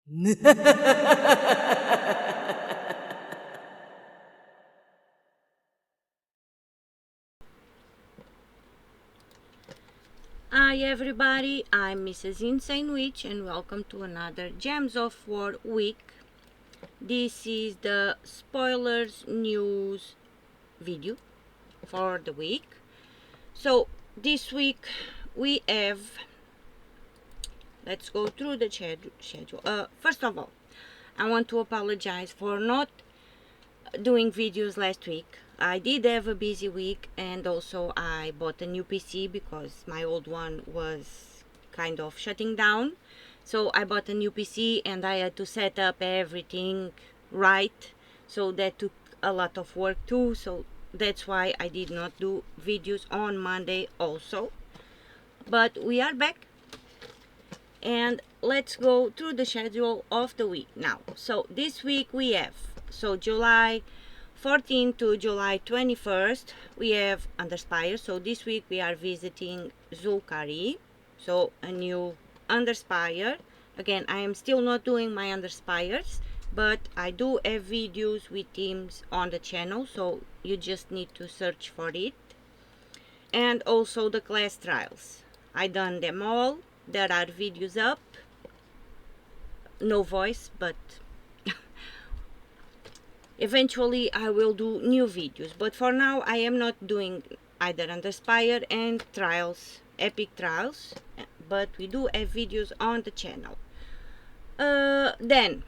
Hi everybody, I'm Mrs. Insane Witch and welcome to another Gems of War week. This is the spoilers news video for the week. So this week we have, let's go through the schedule. First of all, I want to apologize for not doing videos last week. I did have a busy week, and also I bought a new PC because my old one was kind of shutting down. So I bought a new PC and I had to set up everything right, so that took a lot of work too. So that's why I did not do videos on Monday also. But we are back and let's go through the schedule of the week now. So this week we have, so July 14th to July 21st we have Underspire. So this week we are visiting Zhul'Kari, so a new Underspire. Again, I am still not doing my Underspires, but I do have videos with teams on the channel, so you just need to search for it. And also the class trials, I done them all. There are videos up, no voice, but eventually I will do new videos. But for now I am not doing either Underspire and trials, epic trials, but we do have videos on the channel. Then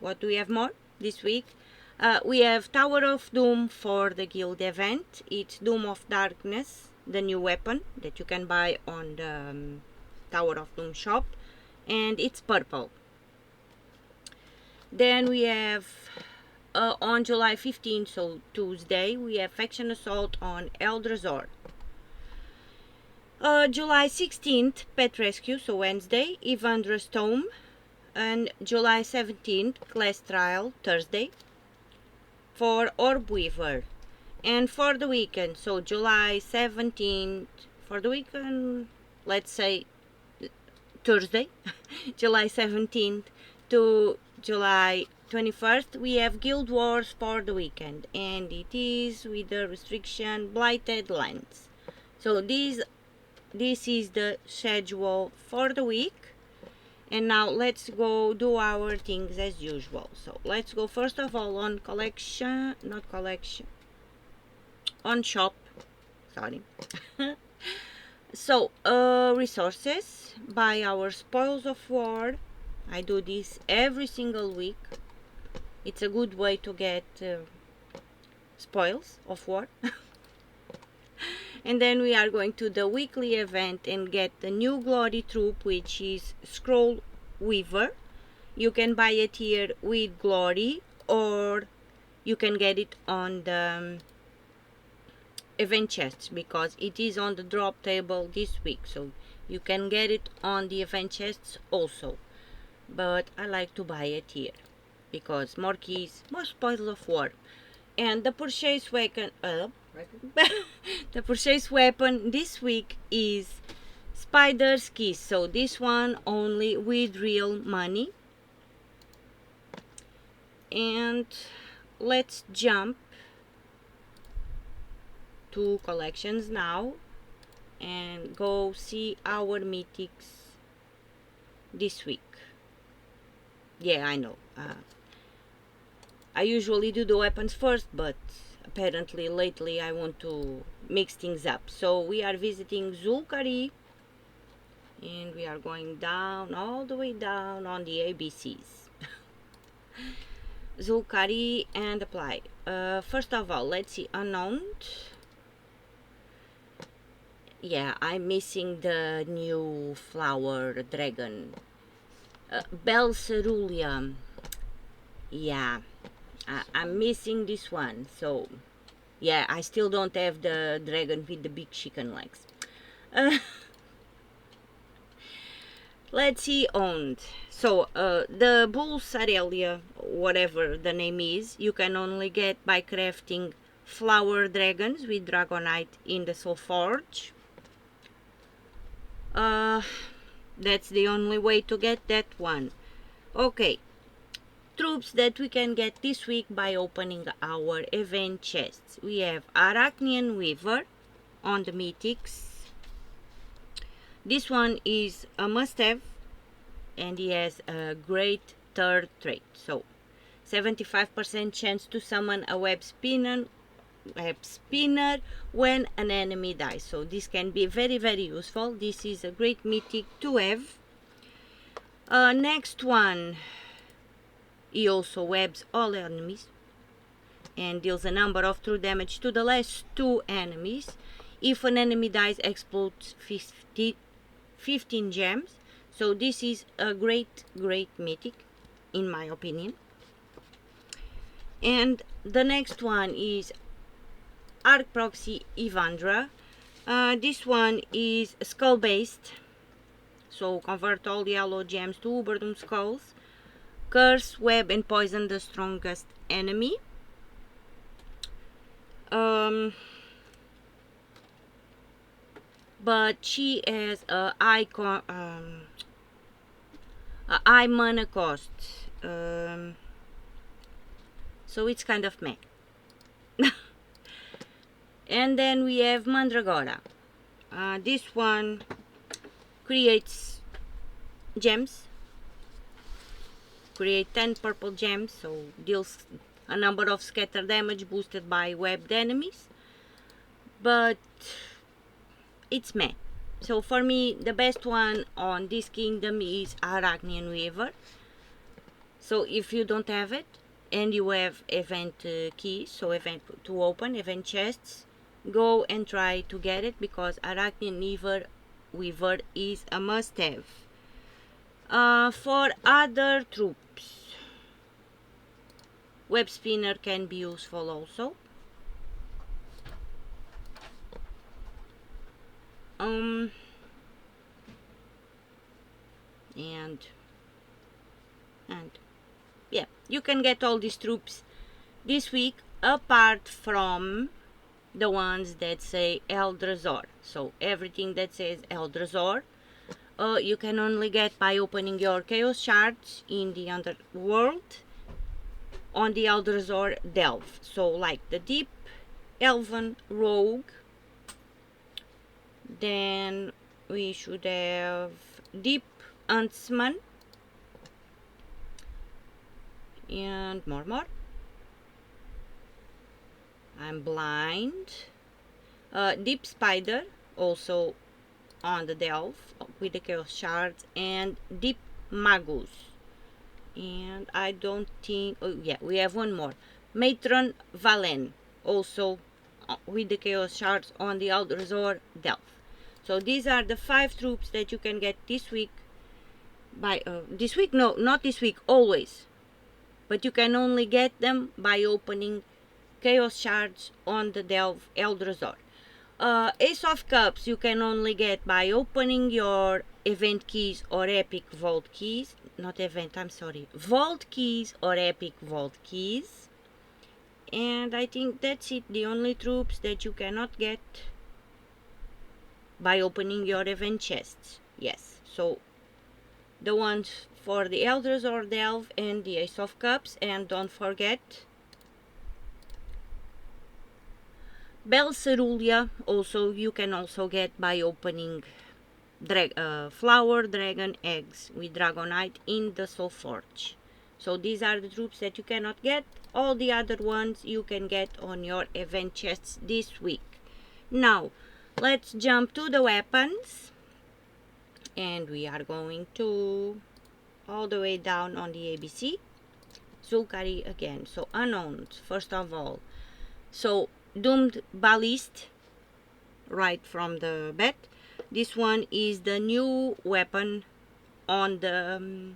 what do we have more this week? We have Tower of Doom for the guild event. It's Doom of Darkness, the new weapon that you can buy on the Tower of Doom shop, and it's purple. Then we have on July 15th, so Tuesday, we have Faction Assault on Eldrazhor. July 16th, Pet Rescue, so Wednesday, Yvendra's Tome. And July 17th, Class Trial, Thursday, for Orbweaver. And for the weekend, so July 17th, for the weekend, let's say Thursday, July 17th to July 21st, we have Guild Wars for the weekend, and it is with the restriction Blighted lands. So this is the schedule for the week. And now let's go do our things as usual. So let's go first of all on collection, not collection, on shop, sorry. So resources, buy our spoils of war. I do this every single week. It's a good way to get spoils of war. And then we are going to the weekly event and get the new glory troop, which is Scroll Weaver. You can buy it here with glory, or you can get it on the event chests, because it is on the drop table this week, so you can get it on the event chests also. But I like to buy it here because more keys, more spoils of war. And the purchase weapon the purchase weapon this week is Spider's Kiss. So this one only with real money. And let's jump to collections now and go see our mythics this week. Yeah, I know. I usually do the weapons first, but apparently lately I want to mix things up. So we are visiting Zhul'Kari, and we are going down, all the way down on the ABCs. Zhul'Kari and apply. First of all, let's see, unknown. Yeah, I'm missing the new flower dragon. Belceruleum. Yeah, I'm missing this one. So yeah, I still don't have the dragon with the big chicken legs. Let's see, owned. So the bull Sarelia, whatever the name is, you can only get by crafting flower dragons with dragonite in the soul forge. That's the only way to get that one. Okay, troops that we can get this week by opening our event chests. We have Orbweaver on the mythics. This one is a must-have, and he has a great third trait. So 75% chance to summon a web spinner when an enemy dies. So this can be very useful. This is a great mythic to have. Next one, he also webs all enemies and deals a number of true damage to the last 2 enemies. If an enemy dies, explodes 15 gems. So this is a great mythic in my opinion. And the next one is Arc Proxy Yvendra. This one is skull based, so convert all the yellow gems to Uberdum skulls. Curse, web and poison the strongest enemy. But she has a high mana cost, so it's kind of meh. And then we have Mandragora. This one creates gems, create 10 purple gems, so deals a number of scatter damage boosted by webbed enemies, but it's meh. So for me, the best one on this kingdom is Orbweaver. So if you don't have it and you have event keys, so event to open, event chests, go and try to get it, because Orbweaver is a must-have. For other troops, web spinner can be useful also. And yeah, you can get all these troops this week, apart from the ones that say Eldrazhor. So everything that says Eldrazhor, you can only get by opening your chaos shards in the underworld on the Eldrazhor delve. So like the deep elven rogue, then we should have deep huntsman, and more. I'm blind. Deep spider also on the delve with the chaos shards, and deep magus. And I don't think, oh yeah, we have one more, matron valen, also with the chaos shards on the Eldrazhor delve. So these are the 5 troops that you can get this week by this week, no, not this week, always, but you can only get them by opening chaos shards on the delve Eldrazhor. Ace of Cups you can only get by opening your event keys or epic vault keys, not event, I'm sorry, vault keys or epic vault keys. And I think that's it, the only troops that you cannot get by opening your event chests. Yes, so the ones for the Eldrazhor delve and the Ace of Cups, and don't forget Bel Cerulia, also you can also get by opening flower dragon eggs with Dragonite in the Soul Forge. So these are the troops that you cannot get. All the other ones you can get on your event chests this week. Now let's jump to the weapons, and we are going to all the way down on the ABC. Zhul'Kari again, so unknowns first of all. So Doomed Ballist right from the bat. This one is the new weapon on the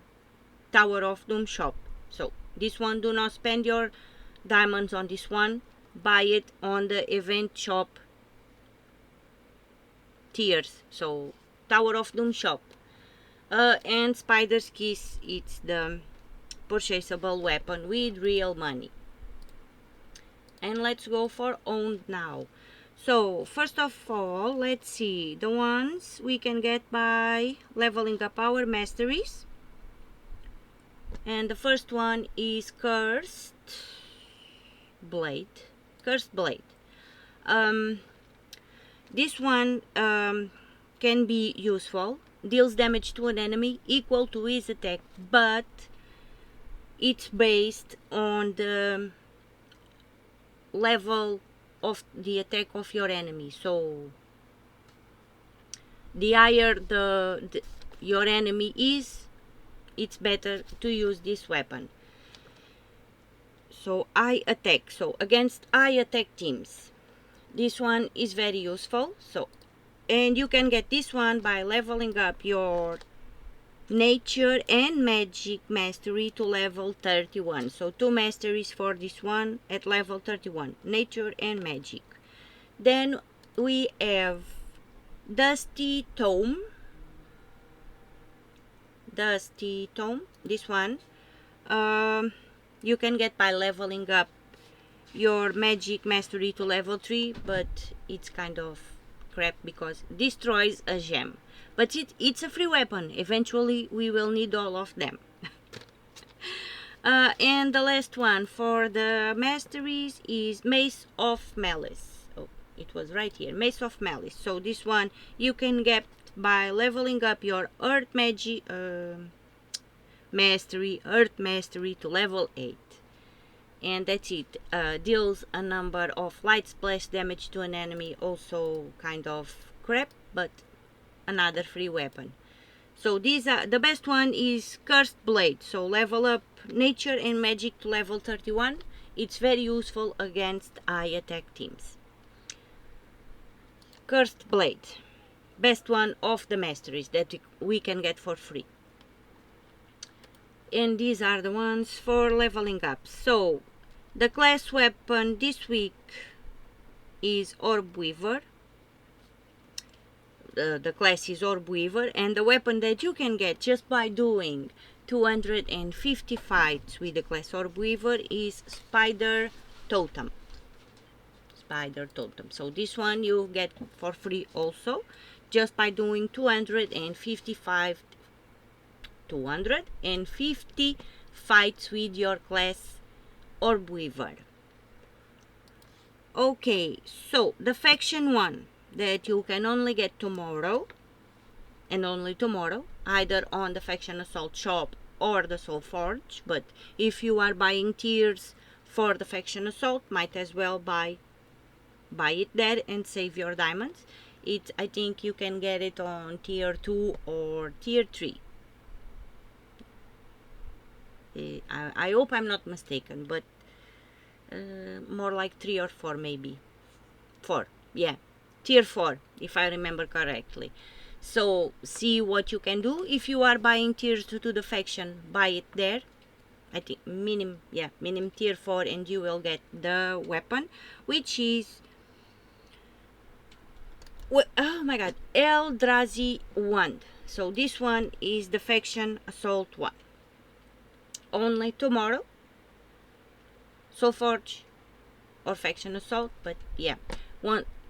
Tower of Doom shop. So this one, do not spend your diamonds on this one, buy it on the event shop tiers. So Tower of Doom shop. And Spider's Kiss, it's the purchasable weapon with real money. And let's go for owned now. So first of all, let's see the ones we can get by leveling up our masteries. And the first one is Cursed Blade. This one can be useful. Deals damage to an enemy equal to his attack, but it's based on the level of the attack of your enemy. So the higher your enemy is, it's better to use this weapon. So high attack. So against high attack teams, this one is very useful. So, and you can get this one by leveling up your nature and magic mastery to level 31. So 2 masteries for this one at level 31, nature and magic. Then we have Tome. This one you can get by leveling up your magic mastery to level 3, but it's kind of crap because it destroys a gem. But it's a free weapon. Eventually we will need all of them. And the last one for the masteries is Mace of Malice. Oh, it was right here, Mace of Malice. So this one you can get by leveling up your earth magic mastery to level 8. And that's it. Deals a number of light splash damage to an enemy, also kind of crap, but another free weapon. So these are the best one is Cursed Blade. So level up nature and magic to level 31. It's very useful against high attack teams. Cursed Blade, best one of the masteries that we can get for free. And these are the ones for leveling up. So the class weapon this week is Orbweaver. The class is Orbweaver, and the weapon that you can get just by doing 250 fights with the class Orbweaver is Spider Totem. So this one you get for free also, just by doing 250 fights with your class Orbweaver. Okay, so the faction one that you can only get tomorrow, and only tomorrow, either on the faction assault shop or the Soul Forge. But if you are buying tiers for the faction assault, might as well buy it there and save your diamonds. I think you can get it on tier 2 or tier 3. I hope I'm not mistaken, but more like 3 or 4 maybe. 4, yeah, tier 4 if I remember correctly. So see what you can do. If you are buying tiers 2 to the faction, buy it there. I think minimum tier 4, and you will get the weapon, which is, oh my god, Eldrazhor wand. So this one is the faction assault one. Only tomorrow, Soul Forge or faction assault. But yeah,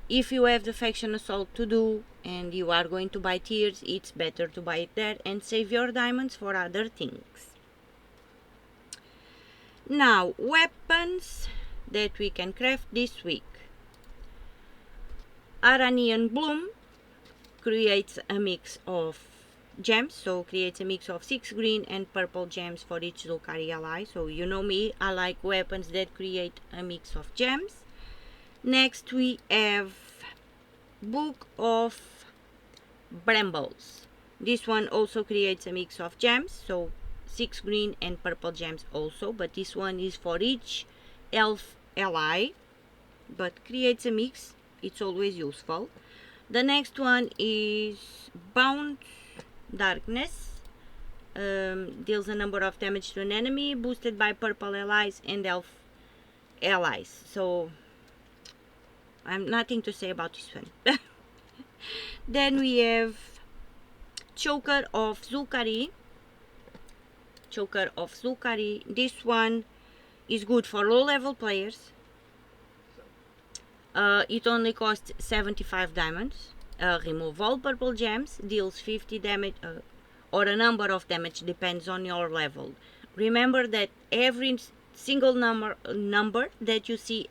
if you have the faction assault to do and you are going to buy tiers, it's better to buy it there and save your diamonds for other things. Now, weapons that we can craft this week. Aranian Bloom creates a mix of gems, so creates a mix of 6 green and purple gems for each Zhul'Kari ally. So you know me, I like weapons that create a mix of gems. Next we have Book of Brambles. This one also creates a mix of gems, so 6 green and purple gems also, but this one is for each elf ally, but creates a mix. It's always useful. The next one is Bound Darkness. Deals a number of damage to an enemy, boosted by purple allies and elf allies. So I'm nothing to say about this one. Then we have Choker of Zhul'Kari. This one is good for low level players. It only costs 75 diamonds. Remove all purple gems, deals 50 damage or a number of damage, depends on your level. Remember that every single number that you see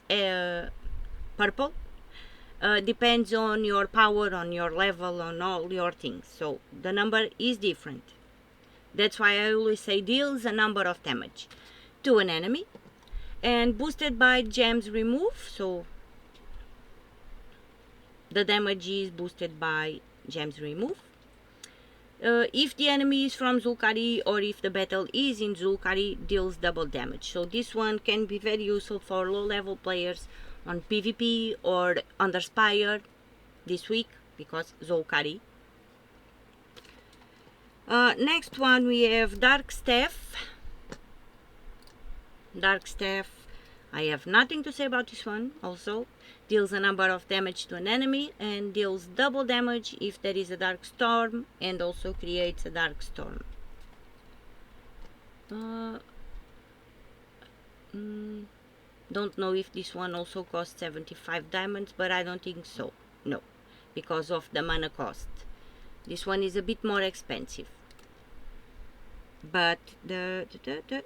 purple depends on your power, on your level, on all your things. So the number is different. That's why I always say deals a number of damage to an enemy, and boosted by gems remove. So the damage is boosted by gems remove. If the enemy is from Zhul'Kari, or if the battle is in Zhul'Kari, deals double damage. So this one can be very useful for low level players on PvP or Underspire this week, because Zhul'Kari. Next one we have Dark Staff. Dark Staff, I have nothing to say about this one. Also deals a number of damage to an enemy and deals double damage if there is a dark storm, and also creates a dark storm. Don't know if this one also costs 75 diamonds, but I don't think so. No, because of the mana cost. This one is a bit more expensive. But the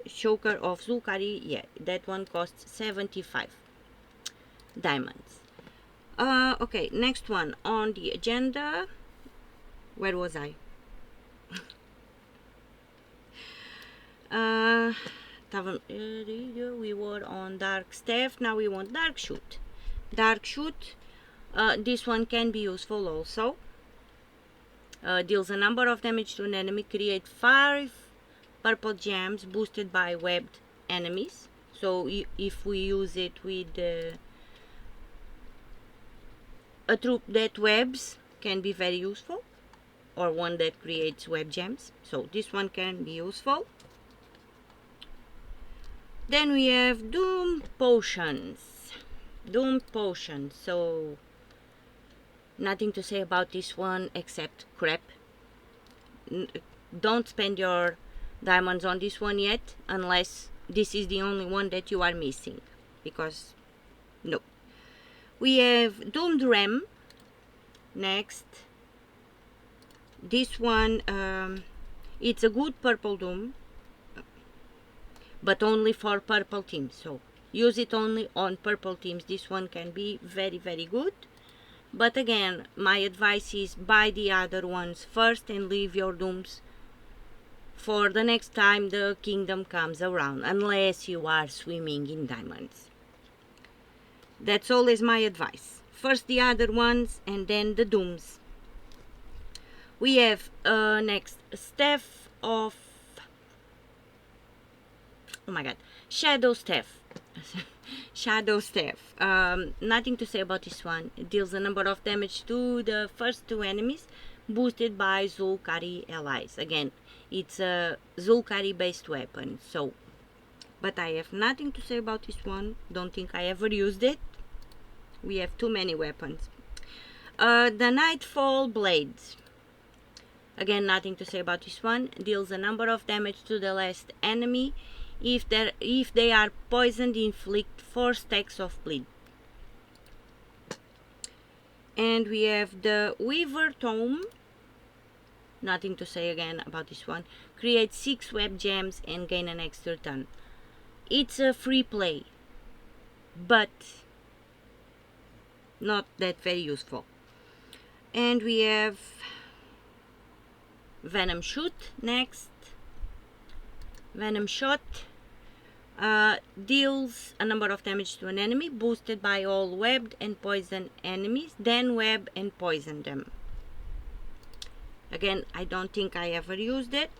Choker of Zhul'Kari, yeah, that one costs 75 diamonds. Okay, next one on the agenda. Where was I? We were on Dark Staff. Now we want Dark Shoot. Dark Shoot, this one can be useful also. Deals a number of damage to an enemy, create 5 purple gems boosted by webbed enemies. So if we use it with a troop that webs, can be very useful, or one that creates web gems. So this one can be useful. Then we have Doom Potions. Doom Potions. So nothing to say about this one except crap. Don't spend your diamonds on this one yet, unless this is the only one that you are missing, because no. We have Doomed Ram next. This one, it's a good purple doom, but only for purple teams, so use it only on purple teams. This one can be very, very good. But again, my advice is buy the other ones first and leave your dooms for the next time the kingdom comes around, unless you are swimming in diamonds. That's always my advice. First the other ones and then the dooms. We have next Staff of, oh my god, Shadow Staff. Shadow Staff. Nothing to say about this one. It deals a number of damage to the first 2 enemies, boosted by Zhul'Kari allies. Again, it's a Zhul'Kari based weapon, so, but I have nothing to say about this one. Don't think I ever used it. We have too many weapons. The Nightfall Blades. Again, nothing to say about this one. Deals a number of damage to the last enemy. If they are poisoned, inflict 4 stacks of bleed. And we have the Weaver Tome. Nothing to say again about this one. Create 6 web gems and gain an extra turn. It's a free play, but not that very useful. And we have Venom Shoot next. Venom Shot deals a number of damage to an enemy, boosted by all webbed and poisoned enemies, then web and poison them. Again, I don't think I ever used it.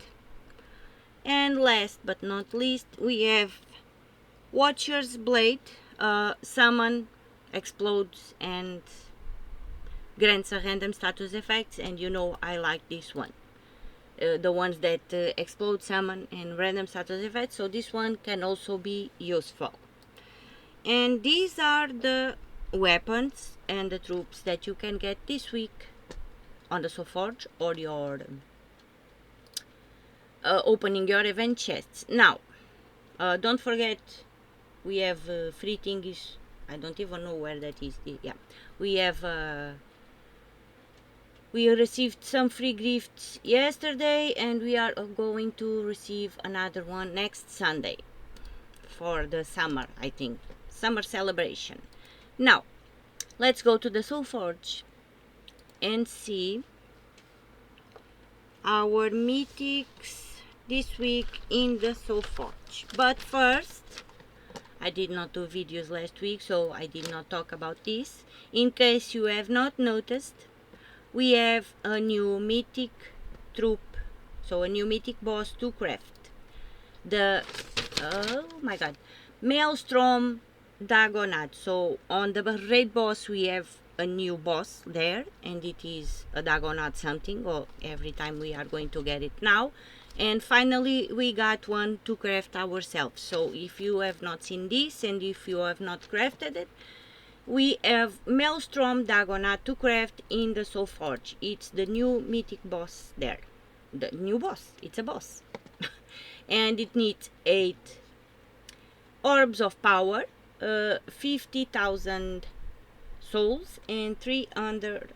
And last but not least, we have Watcher's Blade. Summon, explodes, and grants a random status effects, and you know I like this one. The ones that explode, summon, and random status effects, so this one can also be useful. And these are the weapons and the troops that you can get this week on the Soulforge, or your opening your event chests. Now, don't forget, we have free thingies I don't even know where that is. Yeah, we have we received some free gifts yesterday, and we are going to receive another one next Sunday for the summer, I think, summer celebration. Now let's go to the Soulforge and see our mythics this week in the Soulforge. But first, I did not do videos last week, so I did not talk about this. In case you have not noticed, we have a new mythic troop, so a new mythic boss to craft. The, oh my god, Maelstrom Dagonat. So on the raid boss we have a new boss there, and it is a Dagonat something, or every time we are going to get it now. And finally we got one to craft ourselves. So if you have not seen this, and if you have not crafted it, we have Maelstrom Dagonat to craft in the Soulforge. It's the new mythic boss there. The new boss, it's a boss. And it needs 8 orbs of power, 50,000 souls, and 300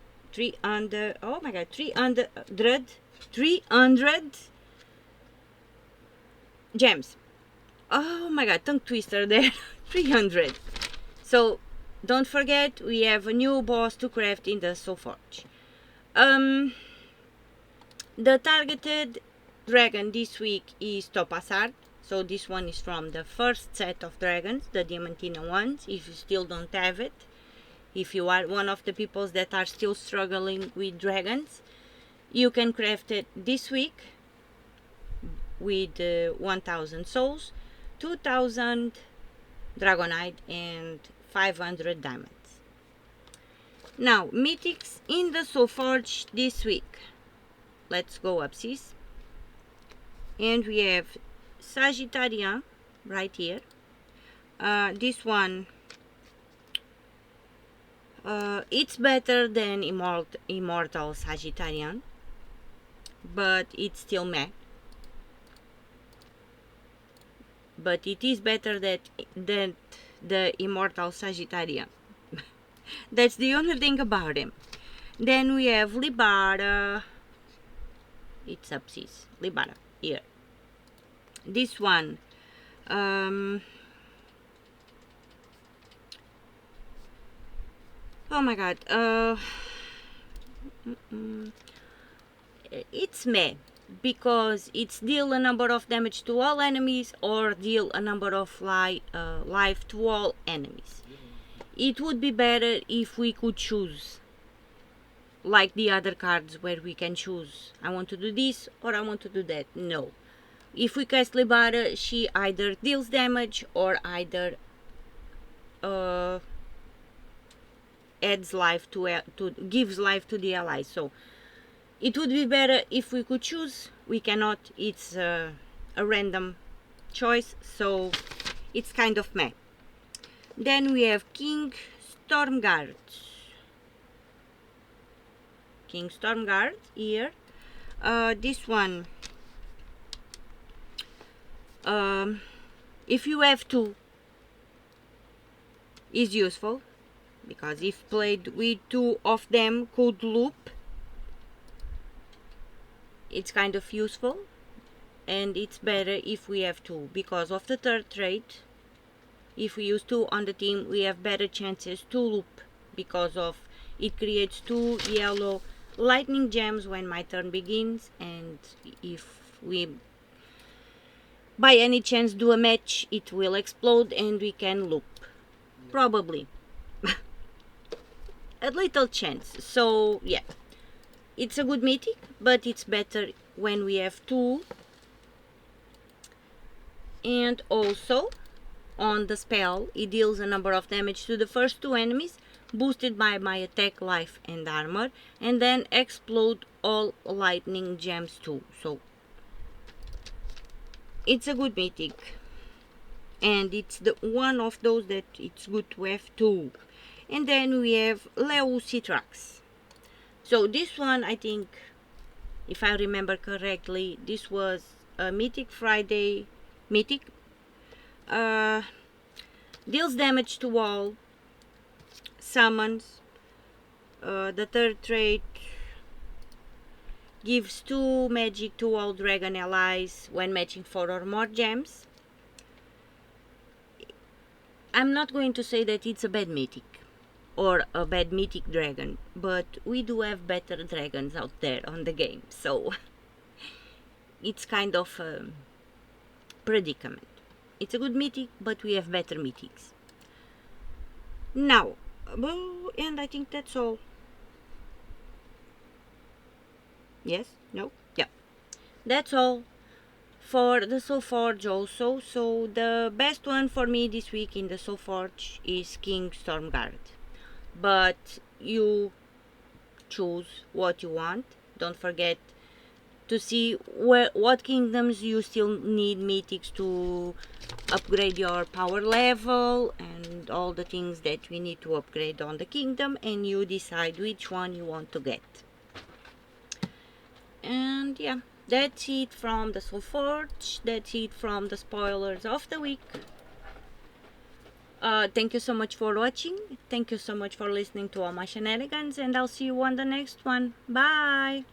gems. Oh my god, tongue twister there. 300. So don't forget, we have a new boss to craft in the Soulforge. The targeted dragon this week is Topazard. So this one is from the first set of dragons, the Diamantina ones, if you still don't have it. If you are one of the people that are still struggling with dragons, you can craft it this week with 1000 souls, 2000 dragonite, and 500 diamonds. Now, mythics in the Soulforge this week. Let's go up, sis. And we have Sagittarian right here. This one, it's better than Immortal Sagittarian, but it's still meh. But it is better than the Immortal Sagittarian. That's the only thing about him. Then we have Libara. It's up, sis. Libara here. This one, oh my god, it's meh, because it's deal a number of damage to all enemies, or deal a number of life to all enemies. It would be better if we could choose, like the other cards where we can choose, I want to do this or I want to do that. No. If we cast Libara, she either deals damage or either adds life gives life to the allies. So it would be better if we could choose. We cannot. It's a random choice, so it's kind of meh. Then we have King Stormguard. King Stormguard here. This one, if you have 2, is useful, because if played with 2 of them could loop, it's kind of useful. And it's better if we have 2 because of the third trait. If we use 2 on the team, we have better chances to loop, because of it creates 2 yellow lightning gems when my turn begins, and if we by any chance do a match, it will explode and we can loop, probably. A little chance. So yeah, it's a good mythic, but it's better when we have 2. And also on the spell, it deals a number of damage to the first 2 enemies, boosted by my attack, life, and armor, and then explode all lightning gems too. So it's a good mythic, and it's the one of those that it's good to have 2. And then we have Leucitrax. So this one, I think, if I remember correctly, this was a Mythic Friday mythic. Deals damage to all summons. The third trait gives 2 magic to all dragon allies when matching 4 or more gems. I'm not going to say that it's a bad mythic or a bad mythic dragon, but we do have better dragons out there on the game, so it's kind of a predicament. It's a good mythic, but we have better mythics. Now, and I think that's all. Yes? No? Yeah. That's all for the Soulforge also. So the best one for me this week in the Soulforge is King Stormguard. But you choose what you want. Don't forget to see what kingdoms you still need mythics to upgrade your power level and all the things that we need to upgrade on the kingdom, and you decide which one you want to get. And yeah, that's it from the Soulforge. That's it from the spoilers of the week. Thank you so much for watching. Thank you so much for listening to all my shenanigans, and I'll see you on the next one. Bye!